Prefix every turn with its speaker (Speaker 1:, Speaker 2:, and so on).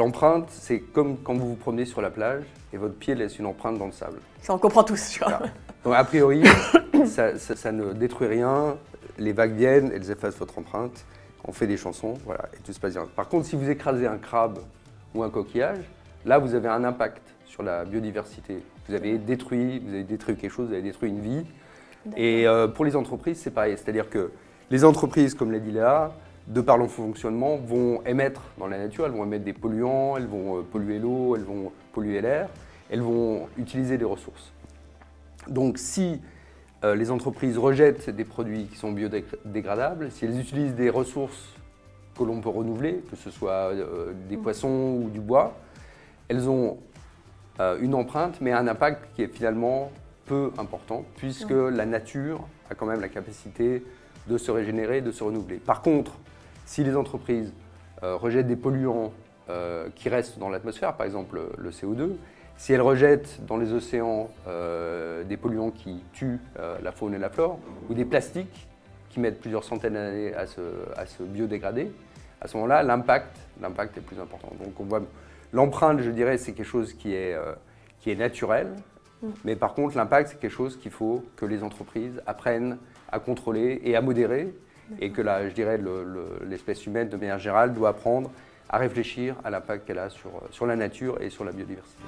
Speaker 1: l'empreinte, c'est comme quand vous vous promenez sur la plage et votre pied laisse une empreinte dans le sable.
Speaker 2: Ça, on comprend tous.
Speaker 1: Voilà. Donc a priori, ça ne détruit rien, les vagues viennent, elles effacent votre empreinte, on fait des chansons, voilà, et tout se passe bien. Par contre, si vous écrasez un crabe ou un coquillage, là vous avez un impact sur la biodiversité. Vous avez détruit quelque chose, vous avez détruit une vie. Et pour les entreprises, c'est pareil, c'est-à-dire que les entreprises, comme l'a dit Léa, de par leur fonctionnement, vont émettre dans la nature, elles vont émettre des polluants, elles vont polluer l'eau, elles vont polluer l'air, elles vont utiliser des ressources. Donc si les entreprises rejettent des produits qui sont biodégradables, si elles utilisent des ressources que l'on peut renouveler, que ce soit des poissons ou du bois, elles ont une empreinte, mais un impact qui est finalement peu important, puisque la nature a quand même la capacité de se régénérer, de se renouveler. Par contre, si les entreprises rejettent des polluants qui restent dans l'atmosphère, par exemple le CO2, si elles rejettent dans les océans des polluants qui tuent la faune et la flore, ou des plastiques qui mettent plusieurs centaines d'années à se biodégrader, à ce moment-là, l'impact est plus important. Donc on voit l'empreinte, je dirais, c'est quelque chose qui est naturel, mais par contre, l'impact, c'est quelque chose qu'il faut que les entreprises apprennent à contrôler et à modérer, et que là, je dirais, l'espèce humaine, de manière générale, doit apprendre à réfléchir à l'impact qu'elle a sur la nature et sur la biodiversité.